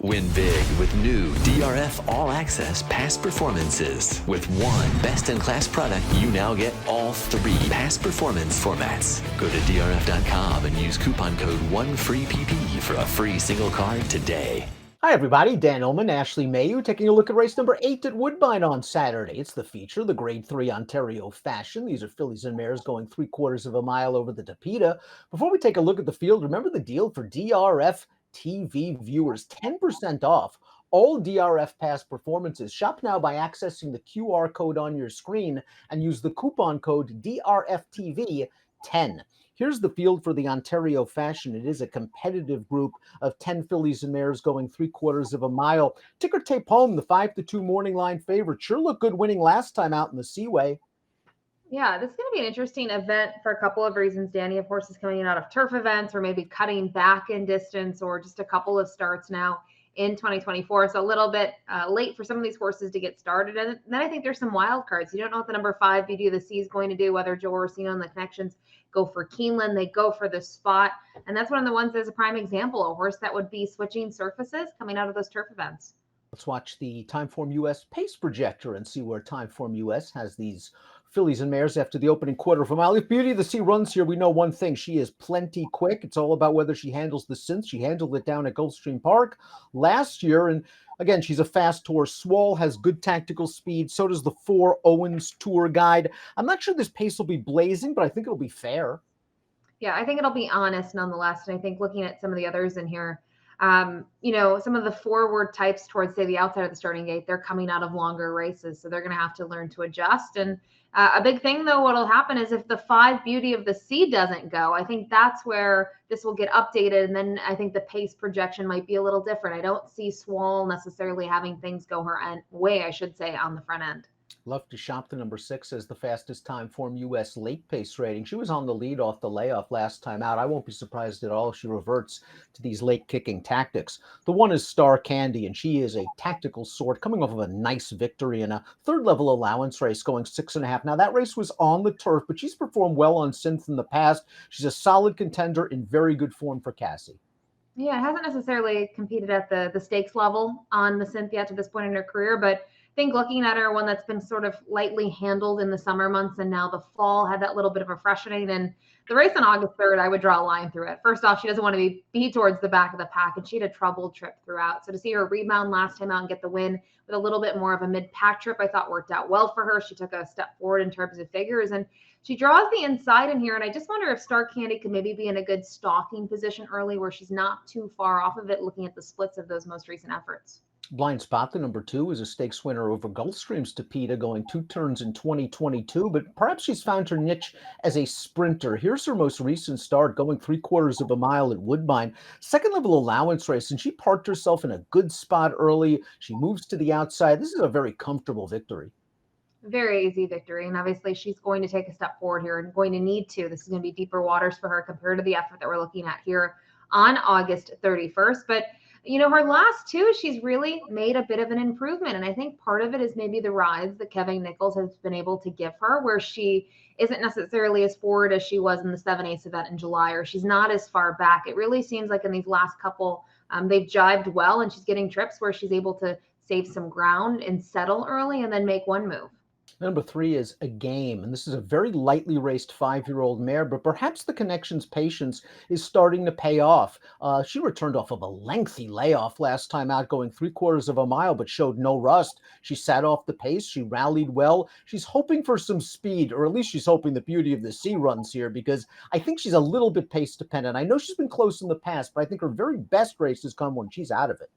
Win big with new DRF All Access past performances. With one best-in-class product, you now get all three past performance formats. Go to DRF.com and use coupon code ONEFREEPP for a free single card today. Hi everybody, Dan Illman, Ashley Mailloux, taking a look at race number 8 at Woodbine on Saturday. It's the feature, the Grade 3 Ontario Fashion. These are fillies and mares going 3/4 of a mile over the Tapeta. Before we take a look at the field, remember the deal for DRFTV viewers, 10% off all DRF past performances. Shop now by accessing the QR code on your screen and use the coupon code DRFTV10. Here's the field for the Ontario Fashion. It is a competitive group of 10 fillies and mares going 3/4 of a mile. Ticker tape home, the 5-2 morning line favorite. Sure looked good winning last time out in the Seaway. Yeah, this is going to be an interesting event for a couple of reasons, Danny. Of horses coming in out of turf events or maybe cutting back in distance or just a couple of starts now in 2024. So a little bit late for some of these horses to get started. And then I think there's some wild cards. You don't know what the number 5 Beauty of the Sea is going to do, whether Joe Orsino and the Connections go for Keeneland, they go for the spot. And that's one of the ones that's a prime example, a horse that would be switching surfaces coming out of those turf events. Let's watch the Timeform US pace projector and see where Timeform US has these fillies and mares after the opening quarter of a mile. If Beauty of the Sea runs here, we know one thing. She is plenty quick. It's all about whether she handles the synth. She handled it down at Gulfstream Park last year. And again, she's a fast horse. Swall has good tactical speed. So does the 4 Owens Tour Guide. I'm not sure this pace will be blazing, but I think it'll be fair. Yeah, I think it'll be honest nonetheless. And I think looking at some of the others in here, some of the forward types towards, say, the outside of the starting gate, they're coming out of longer races. So they're going to have to learn to adjust. And a big thing, though, what'll happen is if the 5 Beauty of the Sea doesn't go, I think that's where this will get updated. And then I think the pace projection might be a little different. I don't see Swall necessarily having things go her way, I should say, on the front end. Love to shop the number 6 as the fastest Timeform US late pace rating. She was on the lead off the layoff last time out. I won't be surprised at all if she reverts to these late kicking tactics. The 1 is Star Candy, and she is a tactical sort coming off of a nice victory in a 3rd level allowance race going 6.5. Now that race was on the turf, but she's performed well on synth in the past. She's a solid contender in very good form for Cassie. Yeah, hasn't necessarily competed at the stakes level on the synth yet to this point in her career, but I think looking at her, one that's been sort of lightly handled in the summer months and now the fall had that little bit of a freshening. And the race on August 3rd, I would draw a line through it. First off, she doesn't want to be towards the back of the pack, and she had a troubled trip throughout. So to see her rebound last time out and get the win with a little bit more of a mid-pack trip, I thought worked out well for her. She took a step forward in terms of figures, and she draws the inside in here. And I just wonder if Star Candy could maybe be in a good stalking position early where she's not too far off of it, looking at the splits of those most recent efforts. Blind Spot, the number 2, is a stakes winner over Gulfstream's Tapeta, going 2 turns in 2022, but perhaps she's found her niche as a sprinter. Here's her most recent start, going 3/4 of a mile at Woodbine. 2nd level allowance race, and she parked herself in a good spot early. She moves to the outside. This is a very comfortable victory. Very easy victory. And obviously she's going to take a step forward here and going to need to. This is going to be deeper waters for her compared to the effort that we're looking at here on August 31st. But her last 2, she's really made a bit of an improvement. And I think part of it is maybe the rides that Kevin Nichols has been able to give her, where she isn't necessarily as forward as she was in the 7/8 event in July, or she's not as far back. It really seems like in these last couple, they've jived well, and she's getting trips where she's able to save some ground and settle early and then make one move. Number 3 is A Game, and this is a very lightly raced 5-year-old mare, but perhaps the Connection's patience is starting to pay off. She returned off of a lengthy layoff last time out, going 3/4 of a mile, but showed no rust. She sat off the pace. She rallied well. She's hoping for some speed, or at least she's hoping the Beauty of the Sea runs here, because I think she's a little bit pace dependent. I know she's been close in the past, but I think her very best races come when she's out of it.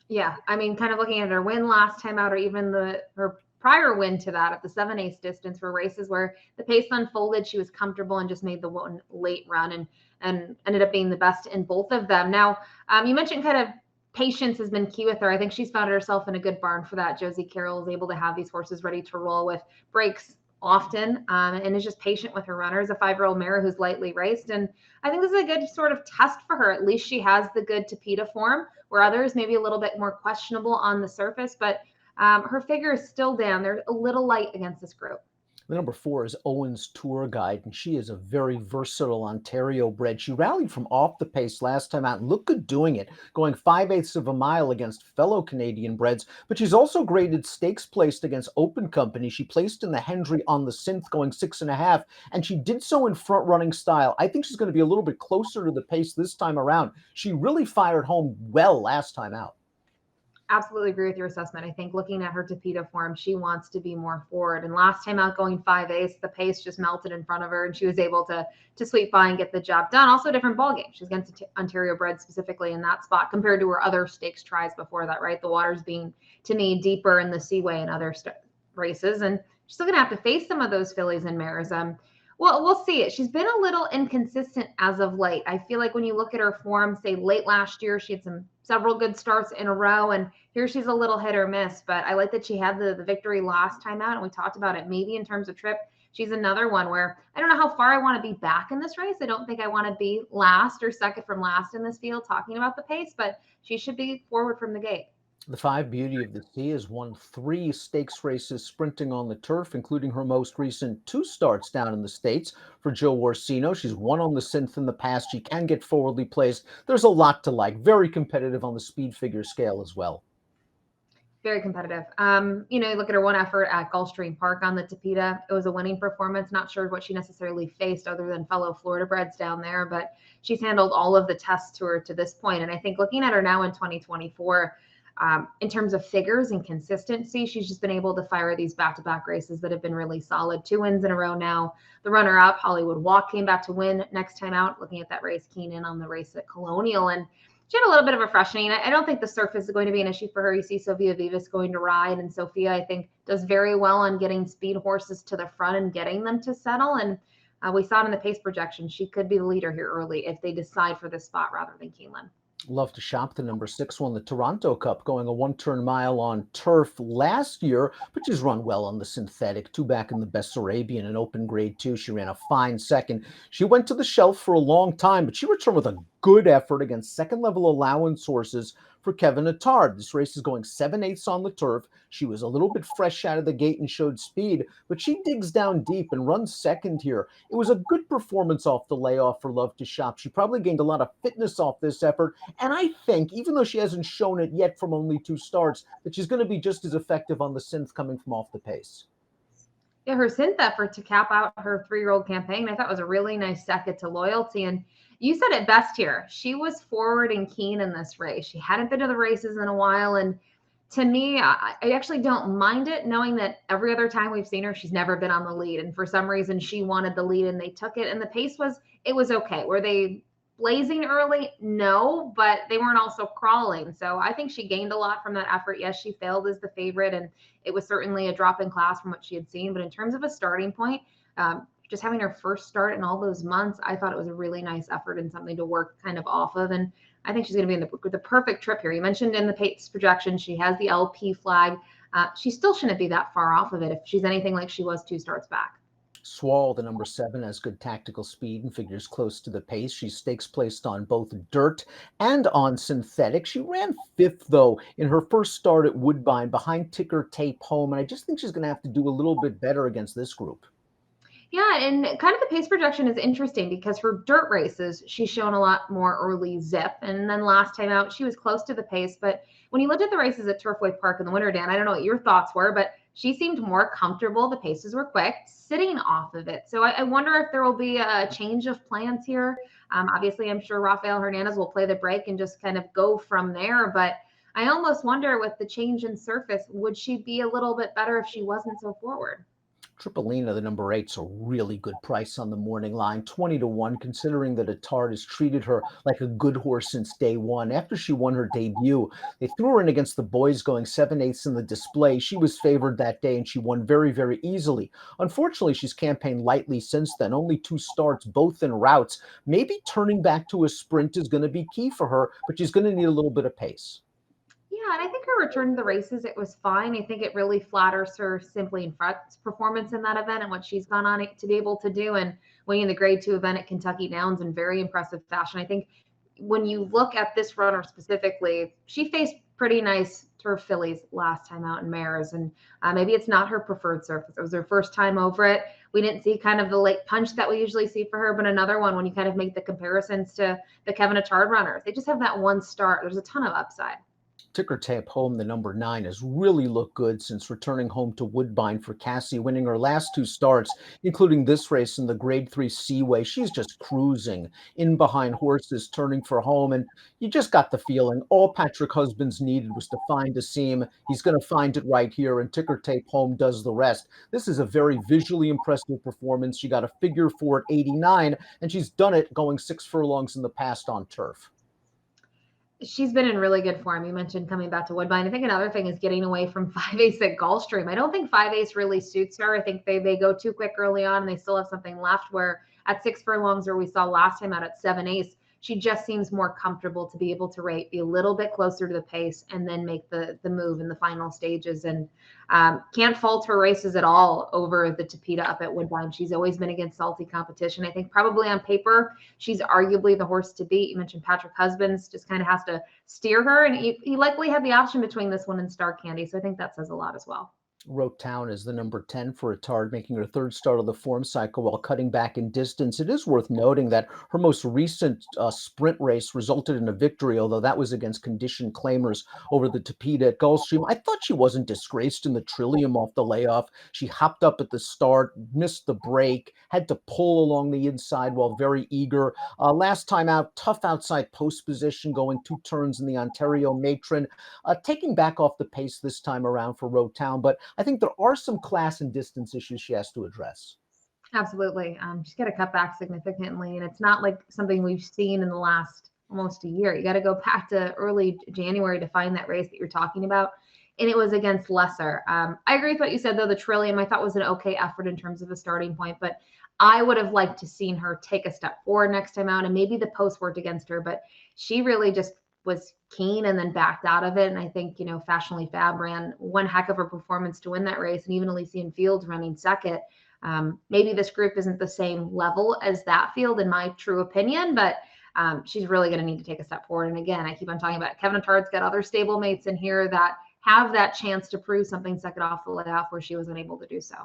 Yeah, I mean, kind of looking at her win last time out, or even her prior win to that at the 7/8 distance, were races where the pace unfolded. She was comfortable and just made the one late run and ended up being the best in both of them. Now, you mentioned kind of patience has been key with her. I think she's found herself in a good barn for that. Josie Carroll is able to have these horses ready to roll with breaks often, and is just patient with her runners. A 5-year-old mare who's lightly raced. And I think this is a good sort of test for her. At least she has the good Tapeta form, where others maybe a little bit more questionable on the surface, but her figure is still down. They're a little light against this group. The number 4 is Owen's Tour Guide, and she is a very versatile Ontario bred. She rallied from off the pace last time out and looked good doing it, going 5/8 of a mile against fellow Canadian breds. But she's also graded stakes placed against open company. She placed in the Hendry on the Synth, going 6.5, and she did so in front running style. I think she's going to be a little bit closer to the pace this time around. She really fired home well last time out. Absolutely agree with your assessment. I think looking at her Tapeta form, she wants to be more forward. And last time out going 5/8, the pace just melted in front of her, and she was able to sweep by and get the job done. Also, a different ball game. She's against Ontario bred specifically in that spot compared to her other stakes tries before that. Right, the waters being to me deeper in the Seaway and other races, and she's still gonna have to face some of those fillies and mares. Well, we'll see it. She's been a little inconsistent as of late. I feel like when you look at her form, say late last year, she had several good starts in a row, and here she's a little hit or miss. But I like that she had the victory last time out, and we talked about it. Maybe in terms of trip, she's another one where I don't know how far I want to be back in this race. I don't think I want to be last or second from last in this field talking about the pace, but she should be forward from the gate. The 5 Beauty of the Sea has won 3 stakes races sprinting on the turf, including her most recent 2 starts down in the States for Joe Orsino. She's won on the Synth in the past. She can get forwardly placed. There's a lot to like. Very competitive on the speed figure scale as well. Very competitive. You look at her one effort at Gulfstream Park on the Tapeta. It was a winning performance. Not sure what she necessarily faced other than fellow Florida breds down there, but she's handled all of the tests to her to this point. And I think looking at her now in 2024, in terms of figures and consistency, she's just been able to fire these back-to-back races that have been really solid. 2 wins in a row now. The runner-up, Hollywood Walk, came back to win next time out. Looking at that race, keen in on the race at Colonial, and she had a little bit of a freshening. I don't think the surface is going to be an issue for her. You see Sofia Vivas going to ride, and Sofia, I think, does very well on getting speed horses to the front and getting them to settle. And we saw it in the pace projection. She could be the leader here early if they decide for this spot rather than Keeneland. Love to shop. The number 6 won the Toronto Cup, going a 1-turn mile on turf last year, but she's run well on the synthetic. 2 back in the Bessarabian and open grade 2. She ran a fine second. She went to the shelf for a long time, but she returned with a good effort against second level allowance horses for Kevin Attard. This race is going 7/8 on the turf. She was a little bit fresh out of the gate and showed speed, but she digs down deep and runs second here. It was a good performance off the layoff for Love to Shop. She probably gained a lot of fitness off this effort, and I think, even though she hasn't shown it yet from only 2 starts, that she's going to be just as effective on the synth coming from off the pace. Yeah, her synth effort to cap out her 3-year-old campaign, I thought was a really nice second to Loyalty. And you said it best here. She was forward and keen in this race. She hadn't been to the races in a while. And to me, I actually don't mind it, knowing that every other time we've seen her, she's never been on the lead. And for some reason, she wanted the lead and they took it. And the pace was okay. Were they blazing early? No, but they weren't also crawling. So I think she gained a lot from that effort. Yes, she failed as the favorite, and it was certainly a drop in class from what she had seen. But in terms of a starting point, just having her first start in all those months, I thought it was a really nice effort and something to work kind of off of. And I think she's going to be in the perfect trip here. You mentioned in the pace projection, she has the LP flag. She still shouldn't be that far off of it if she's anything like she was 2 starts back. Swall, the number 7, has good tactical speed and figures close to the pace. She's stakes placed on both dirt and on synthetic. She ran 5th, though, in her first start at Woodbine behind Ticker Tape Home, and I just think she's going to have to do a little bit better against this group. Yeah, and kind of the pace projection is interesting because for dirt races, she's shown a lot more early zip. And then last time out, she was close to the pace. But when you looked at the races at Turfway Park in the winter, Dan, I don't know what your thoughts were, but she seemed more comfortable. The paces were quick, sitting off of it. So I wonder if there will be a change of plans here. Obviously, I'm sure Rafael Hernandez will play the break and just kind of go from there. But I almost wonder, with the change in surface, would she be a little bit better if she wasn't so forward? Tripolina, the number 8, is a really good price on the morning line, 20-1, considering that Attard has treated her like a good horse since day one. After she won her debut, they threw her in against the boys, going 7/8 in the display. She was favored that day, and she won very, very easily. Unfortunately, she's campaigned lightly since then, only 2 starts, both in routes. Maybe turning back to a sprint is going to be key for her, but she's going to need a little bit of pace. Yeah, and I think her return to the races, it was fine. I think it really flatters her simply in front's performance in that event and what she's gone on to be able to do, and winning the grade 2 event at Kentucky Downs in very impressive fashion. I think when you look at this runner specifically, she faced pretty nice turf fillies last time out in mares, and maybe it's not her preferred surface. It was her first time over it. We didn't see kind of the late punch that we usually see for her, but another one when you kind of make the comparisons to the Kevin Attard runners, they just have that one start. There's a ton of upside. Ticker tape home, the number 9, has really looked good since returning home to Woodbine for Cassie, winning her last 2 starts, including this race in the Grade 3 Seaway. She's just cruising in behind horses, turning for home, and you just got the feeling all Patrick Husbands needed was to find a seam. He's going to find it right here, and ticker tape home does the rest. This is a very visually impressive performance. She got a figure 4 at 89, and she's done it going 6 furlongs in the past on turf. She's been in really good form. You mentioned coming back to Woodbine. I think another thing is getting away from 5-Ace at Gulfstream. I don't think 5-Ace really suits her. I think they go too quick early on and they still have something left, where at 6 furlongs, where we saw last time out at 7-Ace, she just seems more comfortable to be able to rate, be a little bit closer to the pace, and then make the move in the final stages. And can't fault her races at all over the Tapeta up at Woodbine. She's always been against salty competition. I think probably on paper, she's arguably the horse to beat. You mentioned Patrick Husbands just kind of has to steer her, and he likely had the option between this one and Star Candy. So I think that says a lot as well. Wrote Town is the number 10 for Attard, making her 3rd start of the form cycle while cutting back in distance. It is worth noting that her most recent sprint race resulted in a victory, although that was against condition claimers over the Tapeta at Gulfstream. I thought she wasn't disgraced in the Trillium off the layoff. She hopped up at the start, missed the break, had to pull along the inside while very eager. Last time out, tough outside post position, going 2 turns in the Ontario Matron, taking back off the pace this time around for Wrote Town, but I think there are some class and distance issues she has to address. Absolutely. She's got to cut back significantly, and it's not like something we've seen in the last almost a year. You got to go back to early January to find that race that you're talking about, and it was against Lesser. I agree with what you said, though. The Trillium, I thought, was an okay effort in terms of a starting point, but I would have liked to seen her take a step forward next time out, and maybe the post worked against her, but she really just was keen and then backed out of it. And I think, Fashionably Fab ran one heck of a performance to win that race, and even Elysian Fields running second. Maybe this group isn't the same level as that field, in my true opinion, but she's really going to need to take a step forward. And again, I keep on talking about Kevin Attard's got other stablemates in here that have that chance to prove something second off the layoff where she was unable to do so.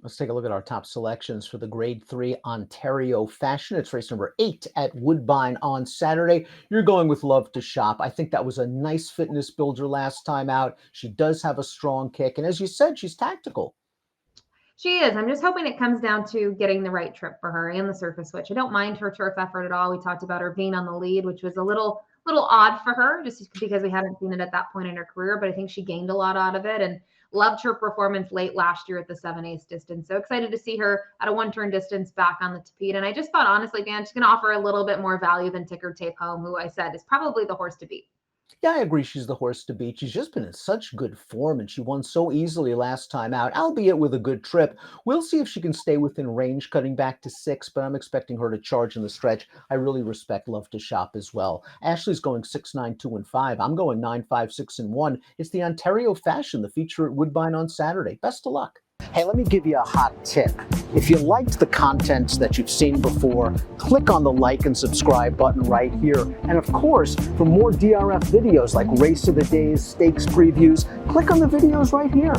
Let's take a look at our top selections for the Grade 3 Ontario Fashion. It's race number 8 at Woodbine on Saturday. You're going with Love to Shop. I think that was a nice fitness builder last time out. She does have a strong kick. And as you said, she's tactical. She is. I'm just hoping it comes down to getting the right trip for her and the surface switch. I don't mind her turf effort at all. We talked about her being on the lead, which was a little odd for her just because we hadn't seen it at that point in her career, but I think she gained a lot out of it and loved her performance late last year at the 7-Ace distance. So excited to see her at a 1-turn distance back on the Tapeta. And I just thought, honestly, Dan, she's going to offer a little bit more value than Ticker Tape Home, who I said is probably the horse to beat. Yeah, I agree she's the horse to beat. She's just been in such good form, and she won so easily last time out, albeit with a good trip. We'll see if she can stay within range, cutting back to 6, but I'm expecting her to charge in the stretch. I really respect Love to Shop as well. Ashley's going 6-9, 2-5. I'm going 9-5, 6-1. It's the Ontario Fashion, the feature at Woodbine on Saturday. Best of luck. Hey, let me give you a hot tip. If you liked the content that you've seen before, click on the like and subscribe button right here. And of course, for more DRF videos like Race of the Days, stakes previews, click on the videos right here.